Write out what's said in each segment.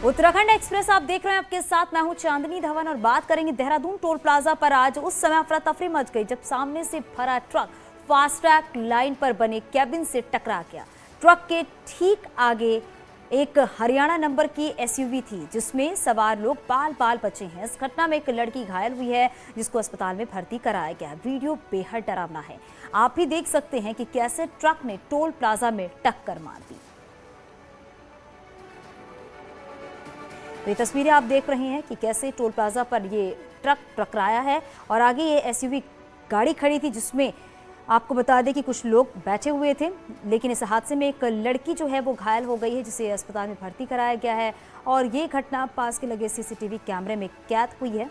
Uttarakhand express आप देख रहे हैं, आपके साथ मैं हूं चांदनी धवन और बात करेंगे देहरादून टोल प्लाजा पर। आज उस समय अफरा तफरी मच गई जब सामने से भरा ट्रक फास्टैग लाइन पर बने कैबिन से टकरा गया। ट्रक के ठीक आगे एक हरियाणा नंबर की एसयूवी थी जिसमें सवार लोग बाल बाल बचे हैं। इस घटना में एक लड़की घायल हुई है जिसको अस्पताल में भर्ती कराया गया। वीडियो बेहद डरावना है, आप भी देख सकते हैं कि कैसे ट्रक ने टोल प्लाजा में टक्कर मार दी। ये तस्वीरें आप देख रहे हैं कि कैसे टोल प्लाजा पर ये ट्रक टकराया है और आगे ये एसयूवी गाड़ी खड़ी थी जिसमें आपको बता दें कि कुछ लोग बैठे हुए थे, लेकिन इस हादसे में एक लड़की जो है वो घायल हो गई है जिसे अस्पताल में भर्ती कराया गया है और ये घटना पास के लगे सीसीटीवी कैमरे में कैद हुई है।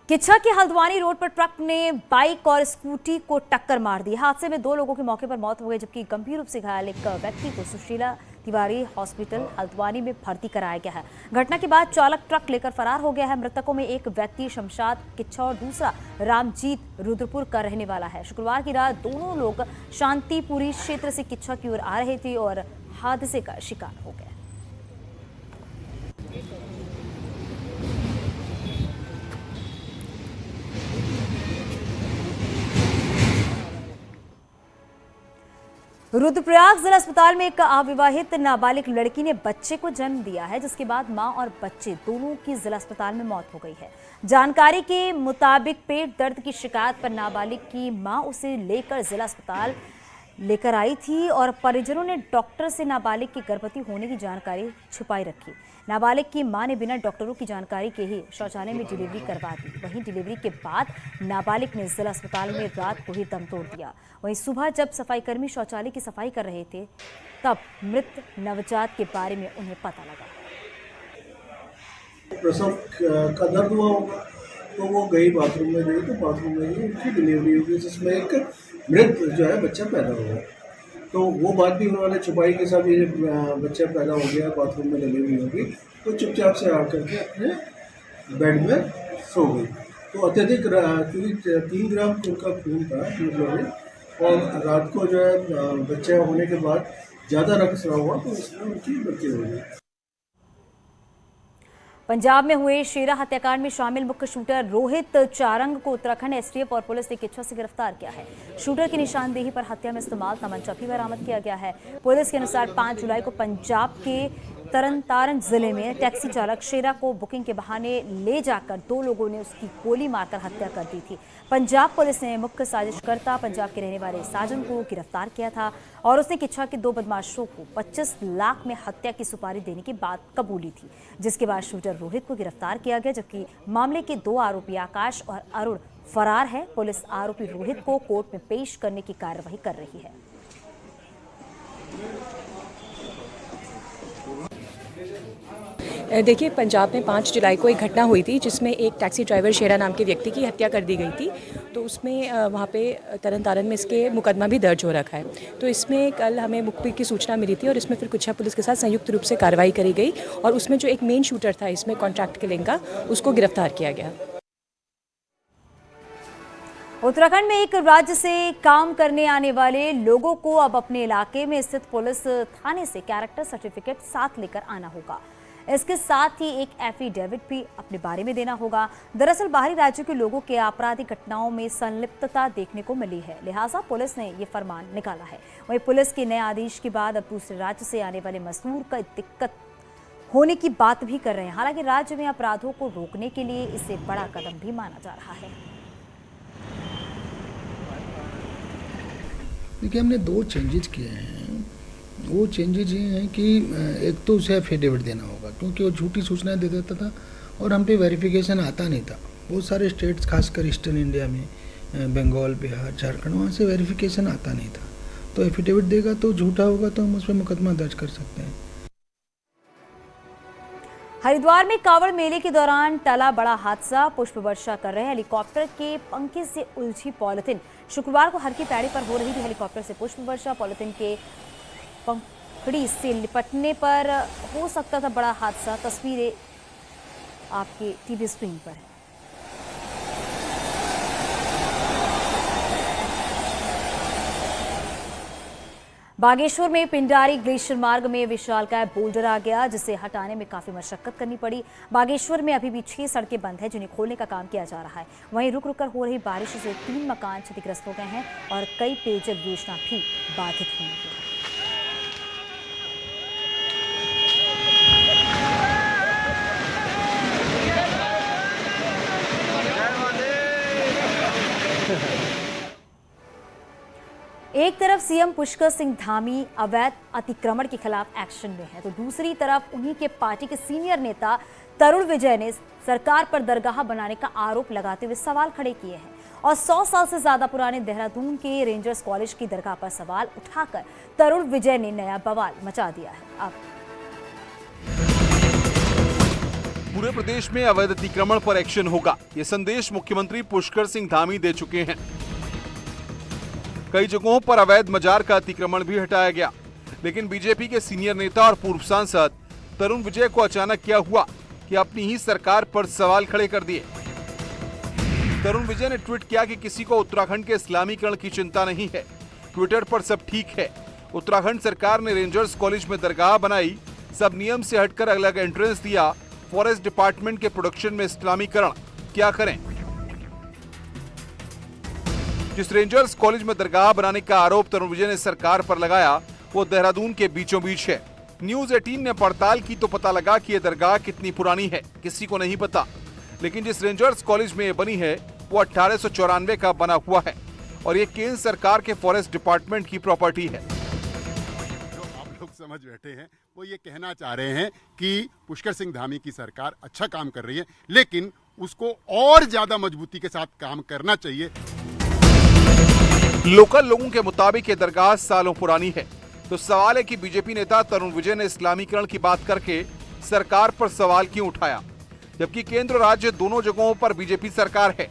किच्छा के हल्द्वानी रोड पर ट्रक ने बाइक और स्कूटी को टक्कर मार दी। हादसे में 2 लोगों की मौके पर मौत हो गई जबकि गंभीर रूप से घायल एक व्यक्ति को सुशीला तिवारी हॉस्पिटल हल्द्वानी में भर्ती कराया गया है। घटना के बाद चालक ट्रक लेकर फरार हो गया है। मृतकों में एक व्यक्ति शमशाद किच्छा और दूसरा रामजीत रुद्रपुर का रहने वाला है। शुक्रवार की रात दोनों लोग शांतिपुरी क्षेत्र से किच्छा की ओर आ रहे थे और हादसे का शिकार हो गए। रुद्रप्रयाग जिला अस्पताल में एक अविवाहित नाबालिग लड़की ने बच्चे को जन्म दिया है जिसके बाद मां और बच्चे दोनों की जिला अस्पताल में मौत हो गई है। जानकारी के मुताबिक पेट दर्द की शिकायत पर नाबालिग की मां उसे लेकर जिला अस्पताल लेकर आई थी और परिजनों ने डॉक्टर से नाबालिग के गर्भवती होने की जानकारी छुपाई रखी। नाबालिग की मां ने बिना डॉक्टरों की जानकारी के ही शौचालय में डिलीवरी करवा दी। वहीं डिलीवरी के बाद नाबालिग ने जिला अस्पताल में रात को ही दम तोड़ दिया। वहीं सुबह जब सफाईकर्मी शौचालय की सफाई कर रहे थे तब मृत नवजात के बारे में उन्हें पता लगा। प्रसव का दर्द हुआ होगा तो वो गई बाथरूम में गई तो बाथरूम में ही उनकी डिलीवरी होगी जिसमें एक मृत जो है बच्चा पैदा हुआ। तो वो बात भी उन्होंने छुपाई के साथ ये बच्चा पैदा हो गया बाथरूम में डिलीवरी होगी तो चुपचाप से आकर के अपने बेड में सो गई। तो अत्यधिक क्योंकि 3 ग्राम उनका खून था हीमोग्लोबिन और रात को जो है बच्चा होने के बाद ज़्यादा रक्तस्राव हुआ तो इसमें उनकी मृत्यु हो गई। पंजाब में हुए शेरा हत्याकांड में शामिल मुख्य शूटर रोहित चारंग को उत्तराखंड एसटीएफ और पुलिस ने किच्छा से गिरफ्तार किया है। शूटर की निशानदेही पर हत्या में इस्तेमाल तमंचा भी बरामद किया गया है। पुलिस के अनुसार 5 जुलाई को पंजाब के तरनतारन जिले में टैक्सी चालक शेरा को बुकिंग के बहाने ले जाकर 2 लोगों ने उसकी गोली मारकर हत्या कर दी थी। पंजाब पुलिस ने मुख्य साजिशकर्ता पंजाब के रहने वाले साजन को गिरफ्तार किया था और उसने किच्छा के 2 बदमाशों को 25 लाख में हत्या की सुपारी देने की बात कबूली थी, जिसके बाद शूटर रोहित को गिरफ्तार किया गया जबकि मामले के 2 आरोपी आकाश और अरुण फरार है। पुलिस आरोपी रोहित को कोर्ट में पेश करने की कार्रवाई कर रही है। देखिए, पंजाब में 5 जुलाई को एक घटना हुई थी जिसमें एक टैक्सी ड्राइवर शेरा नाम के व्यक्ति की हत्या कर दी गई थी। तो उसमें वहाँ पे तरन तारन में इसके मुकदमा भी दर्ज हो रखा है। तो इसमें कल हमें मुखबिर की सूचना मिली थी और इसमें फिर किच्छा पुलिस के साथ संयुक्त रूप से कार्रवाई करी गई और उसमें जो एक मेन शूटर था इसमें कॉन्ट्रैक्ट किलिंग का, उसको गिरफ्तार किया गया। उत्तराखंड में एक राज्य से काम करने आने वाले लोगों को अब अपने इलाके में स्थित पुलिस थाने से कैरेक्टर सर्टिफिकेट साथ लेकर आना होगा। इसके साथ ही एक एफिडेविट भी अपने बारे में देना होगा। दरअसल बाहरी राज्यों के लोगों के आपराधिक घटनाओं में संलिप्तता देखने को मिली है, लिहाजा पुलिस ने ये फरमान निकाला है। वहीं पुलिस के नए आदेश के बाद अब दूसरे राज्य से आने वाले मजदूर का दिक्कत होने की बात भी कर रहे हैं। हालांकि राज्य में अपराधों को रोकने के लिए इसे बड़ा कदम भी माना जा रहा है। देखिए, हमने 2 चेंजेस किए हैं। वो चेंजेस ये हैं कि एक तो उसे एफिडेविट देना होगा क्योंकि वो झूठी सूचनाएं दे देता था और हम पे वेरिफिकेशन आता नहीं था। बहुत सारे स्टेट्स खासकर ईस्टर्न इंडिया में बंगाल, बिहार, झारखंड, वहाँ से वेरिफिकेशन आता नहीं था। तो एफिडेविट देगा तो झूठा होगा तो हम उस पर मुकदमा दर्ज कर सकते हैं। हरिद्वार में कांवड़ मेले के दौरान टला बड़ा हादसा। पुष्प वर्षा कर रहे हेलीकॉप्टर के पंखे से उलझी पॉलिथीन। शुक्रवार को हर की पैड़ी पर हो रही थी हेलीकॉप्टर से पुष्प वर्षा। पॉलिथीन के पंखड़ी से लिपटने पर हो सकता था बड़ा हादसा। तस्वीरें आपके टीवी स्क्रीन पर है। बागेश्वर में पिंडारी ग्लेशियर मार्ग में विशालकाय बोल्डर आ गया, जिसे हटाने में काफी मशक्कत करनी पड़ी। बागेश्वर में अभी भी 6 सड़कें बंद हैं, जिन्हें खोलने का काम किया जा रहा है। वहीं रुक रुक कर हो रही बारिश से 3 मकान क्षतिग्रस्त हो गए हैं और कई पेयजल योजना भी बाधित हुई है। एक तरफ सीएम पुष्कर सिंह धामी अवैध अतिक्रमण के खिलाफ एक्शन में है, तो दूसरी तरफ उन्हीं के पार्टी के सीनियर नेता तरुण विजय ने सरकार पर दरगाह बनाने का आरोप लगाते हुए सवाल खड़े किए हैं और 100 साल से ज्यादा पुराने देहरादून के रेंजर्स कॉलेज की दरगाह पर सवाल उठाकर तरुण विजय ने नया बवाल मचा दिया है। अब पूरे प्रदेश में अवैध अतिक्रमण पर एक्शन होगा, ये संदेश मुख्यमंत्री पुष्कर सिंह धामी दे चुके हैं। कई जगहों पर अवैध मजार का अतिक्रमण भी हटाया गया, लेकिन बीजेपी के सीनियर नेता और पूर्व सांसद तरुण विजय को अचानक क्या हुआ कि अपनी ही सरकार पर सवाल खड़े कर दिए। तरुण विजय ने ट्वीट किया कि किसी को उत्तराखंड के इस्लामीकरण की चिंता नहीं है, ट्विटर पर सब ठीक है। उत्तराखंड सरकार ने रेंजर्स कॉलेज में दरगाह बनाई, सब नियम से हटकर अलग एंट्रेंस दिया। फॉरेस्ट डिपार्टमेंट के प्रोडक्शन में इस्लामीकरण क्या करें। जिस रेंजर्स कॉलेज में दरगाह बनाने का आरोप तरुण विजय ने सरकार पर लगाया, वो देहरादून के बीचों बीच है। न्यूज 18 ने पड़ताल की तो पता लगा कि यह दरगाह कितनी पुरानी है, किसी को नहीं पता। लेकिन जिस रेंजर्स कॉलेज में ये बनी है वो 1894 का बना हुआ है और ये केंद्र सरकार के फॉरेस्ट डिपार्टमेंट की प्रॉपर्टी है। जो आप लोग समझ बैठे हैं वो ये कहना चाह रहे हैं कि पुष्कर सिंह धामी की सरकार अच्छा काम कर रही है, लेकिन उसको और ज्यादा मजबूती के साथ काम करना चाहिए। लोकल लोगों के मुताबिक ये दरगाह सालों पुरानी है, तो सवाल है कि बीजेपी नेता तरुण विजय ने इस्लामीकरण की बात करके सरकार पर सवाल क्यों उठाया, जबकि केंद्र राज्य दोनों जगहों पर बीजेपी सरकार है।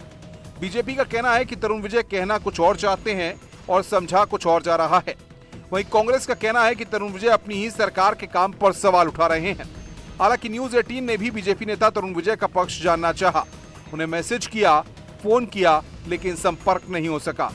बीजेपी का कहना है कि तरुण विजय कहना कुछ और चाहते हैं और समझा कुछ और जा रहा है। वहीं कांग्रेस का कहना है कि तरुण विजय अपनी ही सरकार के काम पर सवाल उठा रहे हैं। हालांकि न्यूज 18 ने भी बीजेपी नेता तरुण विजय का पक्ष जानना चाहा, उन्हें मैसेज किया, फोन किया, लेकिन संपर्क नहीं हो सका।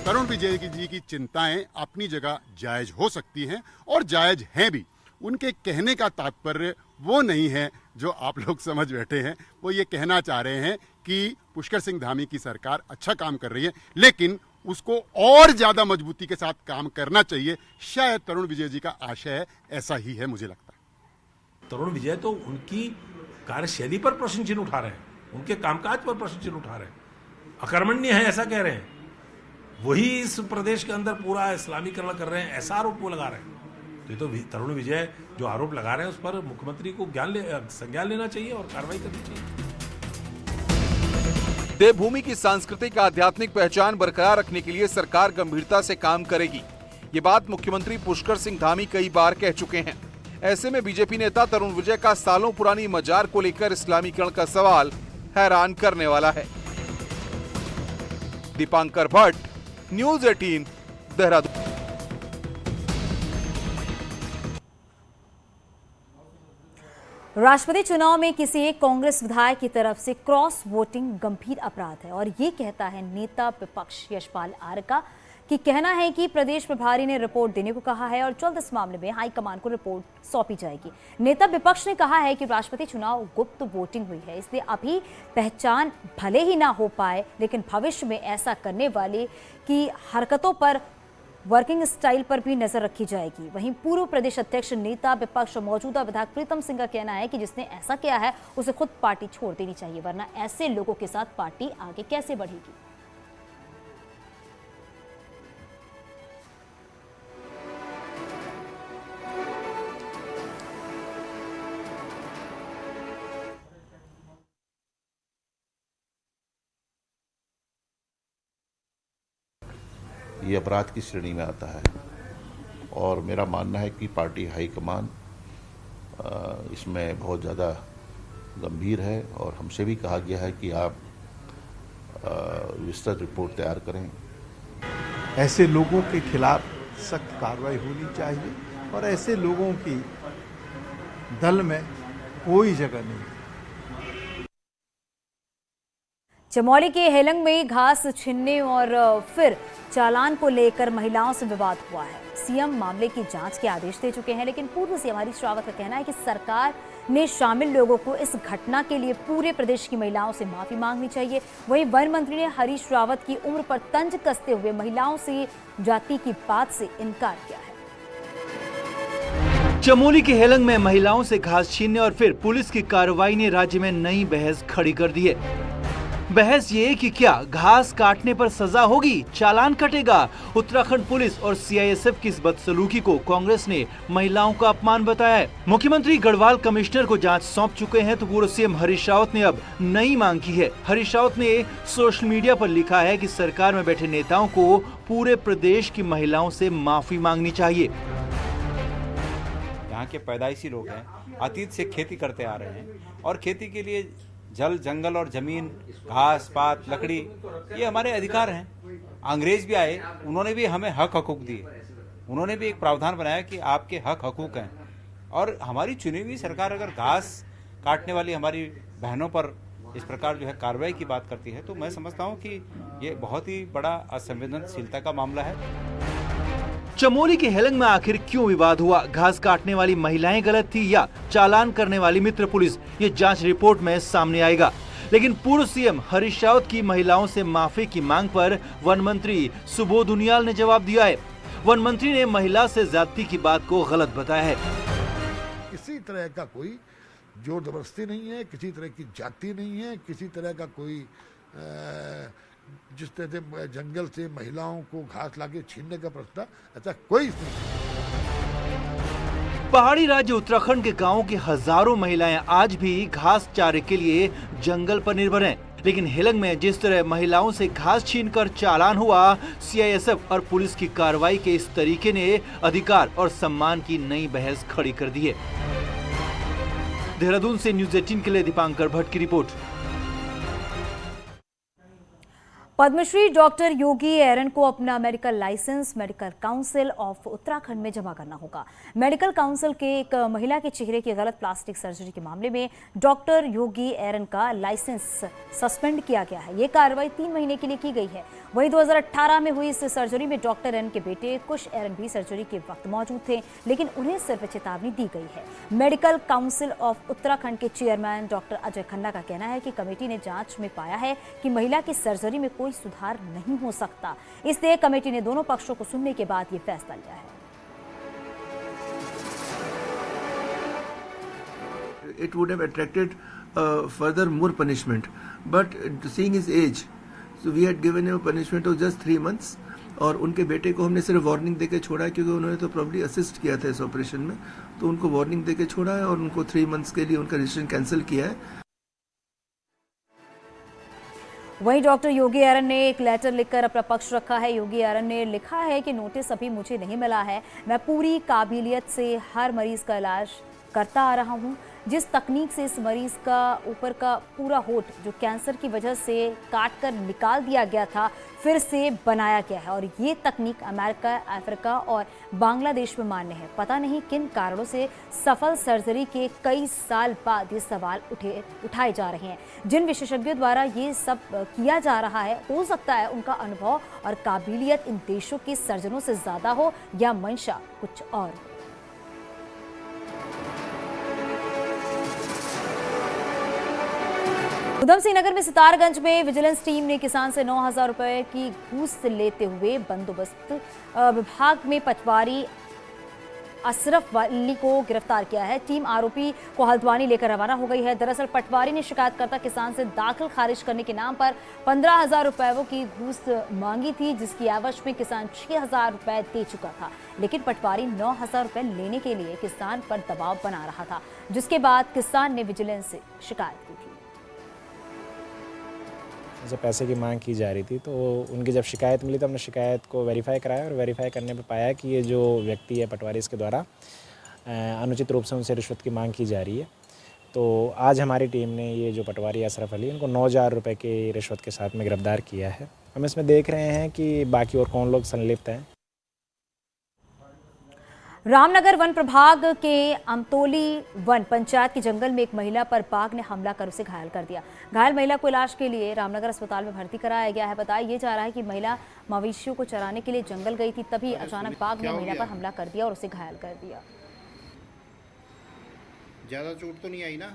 तरुण विजय जी की चिंताएं अपनी जगह जायज हो सकती हैं और जायज हैं भी। उनके कहने का तात्पर्य वो नहीं है जो आप लोग समझ बैठे हैं। वो ये कहना चाह रहे हैं कि पुष्कर सिंह धामी की सरकार अच्छा काम कर रही है, लेकिन उसको और ज्यादा मजबूती के साथ काम करना चाहिए। शायद तरुण विजय जी का आशय ऐसा ही है, मुझे लगता है। तरुण विजय तो उनकी कार्यशैली पर प्रश्न चिन्ह उठा रहे हैं, उनके कामकाज पर प्रश्न चिन्ह उठा रहे हैं। अकर्मण्य है ऐसा कह रहे हैं, वही इस प्रदेश के अंदर पूरा इस्लामीकरण कर रहे हैं, ऐसा आरोप वो लगा रहे हैं। तो ये तो तरुण विजय जो आरोप लगा रहे हैं उस पर मुख्यमंत्री को संज्ञान लेना चाहिए और कार्रवाई करनी चाहिए। देवभूमि की सांस्कृतिक आध्यात्मिक पहचान बरकरार रखने के लिए सरकार गंभीरता से काम करेगी, ये बात मुख्यमंत्री पुष्कर सिंह धामी कई बार कह चुके हैं। ऐसे में बीजेपी नेता तरुण विजय का सालों पुरानी मजार को लेकर इस्लामीकरण का सवाल हैरान करने वाला है। दीपांकर भट्ट, न्यूज 18, देहरादून। राष्ट्रपति चुनाव में किसी एक कांग्रेस विधायक की तरफ से क्रॉस वोटिंग गंभीर अपराध है और ये कहता है नेता विपक्ष यशपाल आर्य का कि कहना है कि प्रदेश प्रभारी ने रिपोर्ट देने को कहा है और जल्द इस मामले में हाईकमान को रिपोर्ट सौंपी जाएगी। नेता विपक्ष ने कहा है कि राष्ट्रपति चुनाव गुप्त वोटिंग हुई है, इसलिए अभी पहचान भले ही ना हो पाए, लेकिन भविष्य में ऐसा करने वाले की हरकतों पर, वर्किंग स्टाइल पर भी नजर रखी जाएगी। वहीं पूर्व प्रदेश अध्यक्ष नेता विपक्ष और मौजूदा विधायक प्रीतम सिंह का कहना है कि जिसने ऐसा किया है उसे खुद पार्टी छोड़ देनी चाहिए, वरना ऐसे लोगों के साथ पार्टी आगे कैसे बढ़ेगी। ये अपराध की श्रेणी में आता है और मेरा मानना है कि पार्टी हाईकमान इसमें बहुत ज़्यादा गंभीर है और हमसे भी कहा गया है कि आप विस्तृत रिपोर्ट तैयार करें। ऐसे लोगों के खिलाफ सख्त कार्रवाई होनी चाहिए और ऐसे लोगों की दल में कोई जगह नहीं। चमोली के हेलंग में घास छीनने और फिर चालान को लेकर महिलाओं से विवाद हुआ है। सीएम मामले की जांच के आदेश दे चुके हैं, लेकिन पूर्व सीएम हरीश रावत का कहना है कि सरकार ने शामिल लोगों को इस घटना के लिए पूरे प्रदेश की महिलाओं से माफी मांगनी चाहिए। वहीं वन मंत्री ने हरीश रावत की उम्र पर तंज कसते हुए महिलाओं से जाति की बात से इनकार किया है। चमोली के हेलंग में महिलाओं से घास छीनने और फिर पुलिस की कार्रवाई ने राज्य में नई बहस खड़ी कर दी है। बहस ये कि क्या घास काटने पर सजा होगी, चालान कटेगा। उत्तराखंड पुलिस और सीआईएसएफ की इस बदसलूकी को कांग्रेस ने महिलाओं का अपमान बताया है। मुख्यमंत्री गढ़वाल कमिश्नर को जांच सौंप चुके हैं तो पूर्व सीएम हरीश रावत ने अब नई मांग की है। हरीश रावत ने सोशल मीडिया पर लिखा है कि सरकार में बैठे नेताओं को पूरे प्रदेश की महिलाओं से माफी मांगनी चाहिए। यहाँ के पैदाइशी लोग हैं, अतीत से खेती करते आ रहे हैं और खेती के लिए जल, जंगल और जमीन, घास, पात, लकड़ी ये हमारे अधिकार हैं। अंग्रेज भी आए, उन्होंने भी हमें हक हकूक दिए, उन्होंने भी एक प्रावधान बनाया कि आपके हक हकूक हैं। और हमारी चुनी हुई सरकार अगर घास काटने वाली हमारी बहनों पर इस प्रकार जो है कार्रवाई की बात करती है तो मैं समझता हूँ कि ये बहुत ही बड़ा असंवेदनशीलता का मामला है। चमोली के हेलंग में आखिर क्यों विवाद हुआ? घास काटने वाली महिलाएं गलत थी या चालान करने वाली मित्र पुलिस? ये जांच रिपोर्ट में सामने आएगा। लेकिन पूर्व सीएम हरीश रावत की महिलाओं से माफी की मांग पर वन मंत्री सुबोध उनियाल ने जवाब दिया है। वन मंत्री ने महिला से ज्यादती की बात को गलत बताया है। किसी तरह का कोई जोर जबरदस्ती नहीं है, किसी तरह की जाति नहीं है, किसी तरह का कोई जिस तरह से जंगल से महिलाओं को घास लाके छीनने का प्रश्न, ऐसा कोई नहीं। पहाड़ी राज्य उत्तराखंड के गांवों की हजारों महिलाएं आज भी घास चारे के लिए जंगल पर निर्भर हैं। लेकिन हेलंग में जिस तरह महिलाओं से घास छीनकर चालान हुआ, सीआईएसएफ और पुलिस की कार्रवाई के इस तरीके ने अधिकार और सम्मान की नई बहस खड़ी कर दी है। देहरादून से न्यूज़ 18 के लिए दीपांकर भट्ट की रिपोर्ट। पद्मश्री डॉक्टर योगी एरन को अपना medical license medical council of Uttarakhand में जमा करना होगा। मेडिकल काउंसिल के एक महिला के चेहरे की गलत प्लास्टिक सर्जरी के मामले में डॉक्टर योगी एरन का लाइसेंस सस्पेंड किया गया है। ये कार्रवाई 3 महीने के लिए की गई है। वहीं 2018 में हुई इस सर्जरी में डॉक्टर एरन के बेटे कुश एरन भी सर्जरी के वक्त मौजूद थे, लेकिन उन्हें सिर्फ चेतावनी दी गई है। मेडिकल काउंसिल ऑफ उत्तराखंड के चेयरमैन डॉक्टर अजय खन्ना का कहना है कि कमेटी ने जांच में पाया है कि महिला की सर्जरी में कोई सुधार नहीं हो सकता, इसलिए कमेटी ने दोनों पक्षों को सुनने के बाद ये फैसला लिया है। It would have attracted further more punishment, but seeing his age, so we had given him a punishment of just 3 months. और उनके बेटे को हमने सिर्फ वार्निंग देके छोड़ा है, क्योंकि उन्होंने तो प्रॉब्ली असिस्ट किया था इस ऑपरेशन में, तो उनको वार्निंग देके छोड़ा है और उनको 3 मंथ्स के लिए उनका रजिस्ट्रेशन कैंसिल किया है। वहीं डॉक्टर योगी एरन ने एक लेटर लिखकर अपना पक्ष रखा है। योगी एरन ने लिखा है कि नोटिस अभी मुझे नहीं मिला है, मैं पूरी काबिलियत से हर मरीज का इलाज करता आ रहा हूं। जिस तकनीक से इस मरीज का ऊपर का पूरा होठ जो कैंसर की वजह से काट कर निकाल दिया गया था, फिर से बनाया गया है और ये तकनीक अमेरिका, अफ्रीका और बांग्लादेश में मान्य है। पता नहीं किन कारणों से सफल सर्जरी के कई साल बाद ये सवाल उठाए जा रहे हैं। जिन विशेषज्ञों द्वारा ये सब किया जा रहा है, हो सकता है उनका अनुभव और काबिलियत इन देशों के सर्जनों से ज्यादा हो या मंशा कुछ और। उधम सिंह नगर में सितारगंज में विजिलेंस टीम ने किसान से 9,000 रुपए की घूस लेते हुए बंदोबस्त विभाग में पटवारी अशरफ वली को गिरफ्तार किया है। टीम आरोपी को हल्द्वानी लेकर रवाना हो गई है। दरअसल पटवारी ने शिकायतकर्ता किसान से दाखिल खारिज करने के नाम पर 15,000 रुपए की घूस मांगी थी, जिसकी एवज में किसान 6,000 रुपए दे चुका था, लेकिन पटवारी 9,000 रुपए लेने के लिए किसान पर दबाव बना रहा था, जिसके बाद किसान ने विजिलेंस से शिकायत की थी। जब पैसे की मांग की जा रही थी तो उनकी जब शिकायत मिली तो हमने शिकायत को वेरीफाई कराया और वेरीफाई करने पे पाया कि ये जो व्यक्ति है पटवारी, इसके द्वारा अनुचित रूप से उनसे रिश्वत की मांग की जा रही है। तो आज हमारी टीम ने ये जो पटवारी अशरफ अली, इनको 9,000 रुपये की रिश्वत के साथ में गिरफ्तार किया है। हम इसमें देख रहे हैं कि बाकी और कौन लोग संलिप्त हैं। रामनगर वन प्रभाग के अमतोली वन पंचायत के जंगल में एक महिला पर बाघ ने हमला कर उसे घायल कर दिया। घायल महिला को इलाज के लिए रामनगर अस्पताल में भर्ती कराया गया है। बताया ये जा रहा है कि महिला मवेशियों को चराने के लिए जंगल गई थी, तभी अचानक बाघ ने महिला पर हमला कर दिया और उसे घायल कर दिया। ज्यादा चोट तो नहीं आई ना?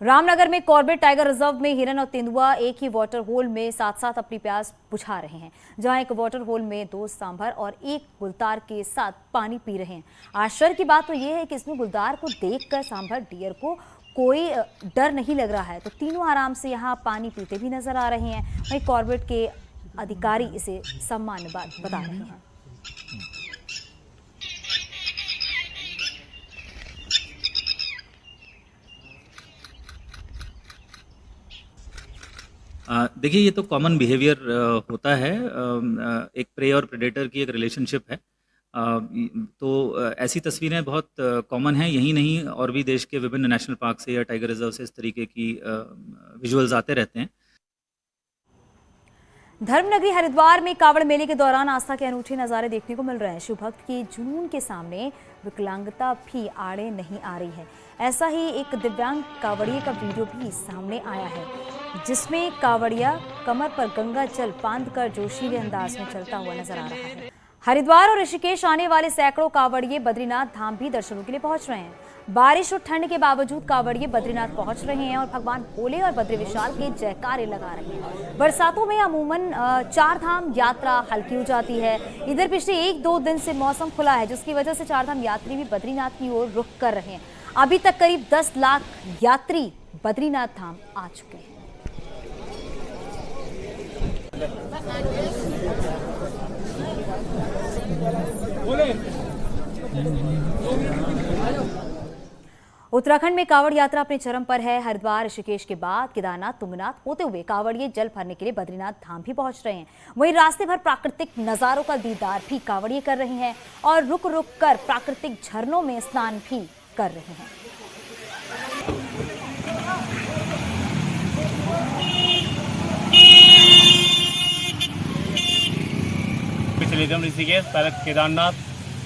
रामनगर में कॉर्बेट टाइगर रिजर्व में हिरन और तेंदुआ एक ही वाटर होल में साथ साथ अपनी प्यास बुझा रहे हैं। जहां एक वाटर होल में 2 सांभर और 1 गुलदार के साथ पानी पी रहे हैं। आश्चर्य की बात तो यह है कि इसमें गुलदार को देखकर सांभर डियर को कोई डर नहीं लग रहा है, तो तीनों आराम से यहाँ पानी पीते भी नजर आ रहे हैं। वहीं कॉर्बेट के अधिकारी इसे सामान्य बात बता रहे हैं। देखिए, ये तो कॉमन बिहेवियर होता है। एक प्रे और प्रेडेटर की एक रिलेशनशिप है। तो ऐसी तस्वीरें बहुत कॉमन हैं। यही नहीं, और भी देश के विभिन्न नेशनल पार्क से या टाइगर रिजर्व से इस तरीके की विजुअल्स आते रहते हैं। धर्मनगरी हरिद्वार में कावड़ मेले के दौरान आस्था के अनूठे नजारे देखने को मिल रहे हैं। शिव भक्त के जुनून के सामने विकलांगता भी आड़े नहीं आ रही है। ऐसा ही एक दिव्यांग कावड़िए का वीडियो भी सामने आया है, जिसमें कावड़िया कमर पर गंगा जल बांधकर जोशीले अंदाज में चलता हुआ नजर आ रहा है। हरिद्वार और ऋषिकेश आने वाले सैकड़ों कावड़िए बद्रीनाथ धाम भी दर्शनों के लिए पहुंच रहे हैं। बारिश और ठंड के बावजूद कावड़िए बद्रीनाथ पहुंच रहे हैं और भगवान भोले और बद्री विशाल के जयकारे लगा रहे हैं। बरसातों में अमूमन 4 धाम यात्रा हल्की हो जाती है। इधर पिछले 1-2 दिन से मौसम खुला है, जिसकी वजह से 4 धाम यात्री भी बद्रीनाथ की ओर रुख कर रहे हैं। अभी तक करीब 10 लाख यात्री बद्रीनाथ धाम आ चुके हैं। उत्तराखंड में कावड़ यात्रा अपने चरम पर है। हरिद्वार ऋषिकेश के बाद केदारनाथ तुंगनाथ होते हुए कावड़िए जल भरने के लिए बद्रीनाथ धाम भी पहुंच रहे हैं। वहीं रास्ते भर प्राकृतिक नजारों का दीदार भी कावड़िए कर रहे हैं और रुक रुक कर प्राकृतिक झरनों में स्नान भी कर रहे हैं। पिछले दिन ऋषिकेश, पहले केदारनाथ,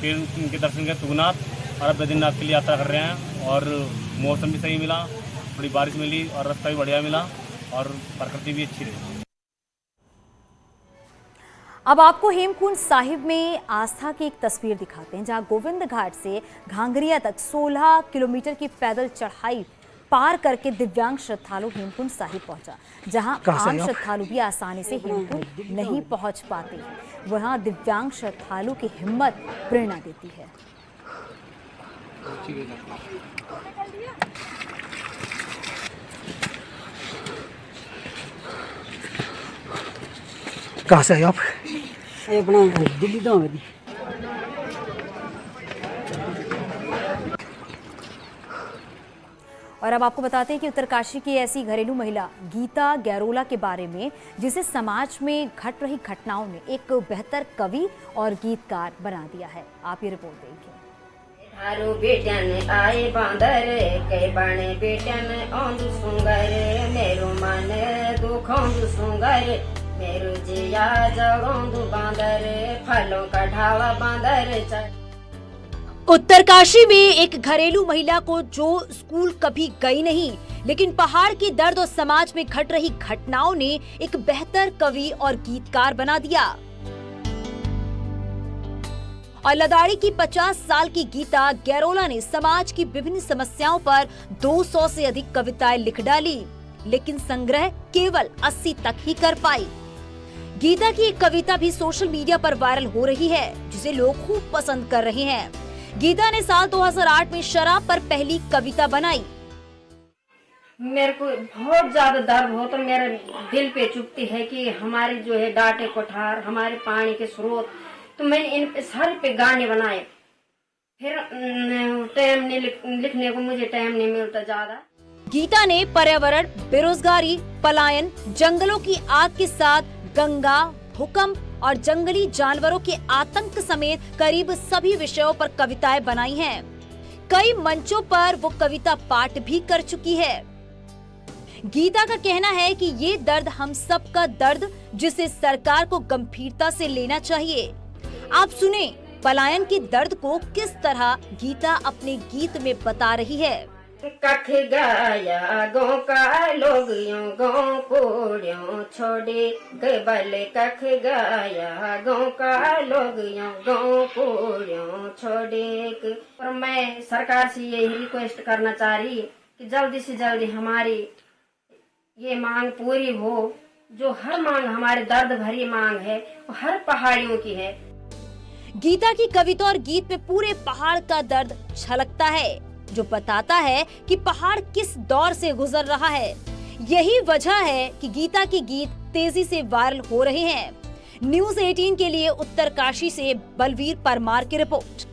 फिर उनके दर्शन के तुंगनाथ और अब बद्रीनाथ के लिए यात्रा कर रहे हैं। और मौसम भी सही मिला, थोड़ी बारिश मिली और रास्ता भी बढ़िया मिला और प्रकृति भी अच्छी रही। अब आपको हेमकुंड साहिब में आस्था की एक तस्वीर दिखाते हैं, जहां गोविंद घाट से घांगरिया तक 16 किलोमीटर की पैदल चढ़ाई पार करके दिव्यांग श्रद्धालु हेमकुंड साहिब पहुंचा। जहां आम श्रद्धालु भी आसानी से हेमकुंड नहीं पहुंच पाते हैं, वहां दिव्यांग श्रद्धालु की हिम्मत प्रेरणा देती है। कहाँ से आए आप? अपना दिल्ली तो मेरी। और अब आपको बताते हैं कि उत्तरकाशी की ऐसी घरेलू महिला गीता गैरोला के बारे में, जिसे समाज में घट रही घटनाओं ने एक बेहतर कवि और गीतकार बना दिया है। आप ये रिपोर्ट देखिए। हारो बेटन आए बांदर कई बाणे बेटन औंदु सुंगर मेरो मन दुखौंदु सुंगर मेरो जिया जगौंदु बांदर फलों का ढावा बांदर। उत्तरकाशी में एक घरेलू महिला को, जो स्कूल कभी गई नहीं, लेकिन पहाड़ की दर्द और समाज में घट रही घटनाओं ने एक बेहतर कवि और गीतकार बना दिया। और लदाड़ी की 50 साल की गीता गैरोला ने समाज की विभिन्न समस्याओं पर 200 से अधिक कविताएं लिख डाली, लेकिन संग्रह केवल 80 तक ही कर पाई। गीता की एक कविता भी सोशल मीडिया पर वायरल हो रही है, जिसे लोग खूब पसंद कर रहे हैं। गीता ने साल 2008 में शराब पर पहली कविता बनाई। मेरे को बहुत ज्यादा दर्द हो तो मेरे दिल पे चुभती है कि हमारे जो है डाटे कोठार, हमारे पानी के स्रोत, तो मैंने इन पे सारे पे गाने बनाए। फिर टाइम नहीं लिखने को, मुझे टाइम नहीं मिलता ज्यादा। गीता ने पर्यावरण, बेरोजगारी, पलायन, जंगलों की आग के साथ गंगा, भूकंप और जंगली जानवरों के आतंक समेत करीब सभी विषयों पर कविताएं बनाई हैं। कई मंचों पर वो कविता पाठ भी कर चुकी है। गीता का कहना है कि ये दर्द हम सब का दर्द, जिसे सरकार को गंभीरता से लेना चाहिए। आप सुने पलायन के दर्द को किस तरह गीता अपने गीत में बता रही है। कख गाया गौ का लोग यूं गौ कोड़ियों छोड़े गबल कख गाया गौ का लोग यूं गौ कोड़ियों छोड़े। और मैं सरकार से यही रिक्वेस्ट करना चाह रही कि जल्दी से जल्दी हमारी ये मांग पूरी हो। जो हर मांग हमारे दर्द भरी मांग है वो हर पहाड़ियों की है। गीता की कविता और गीत में पूरे पहाड़ का दर्द छलकता है, जो बताता है कि पहाड़ किस दौर से गुजर रहा है। यही वजह है कि गीता के गीत तेजी से वायरल हो रहे हैं। न्यूज़ 18 के लिए उत्तरकाशी से बलवीर परमार की रिपोर्ट।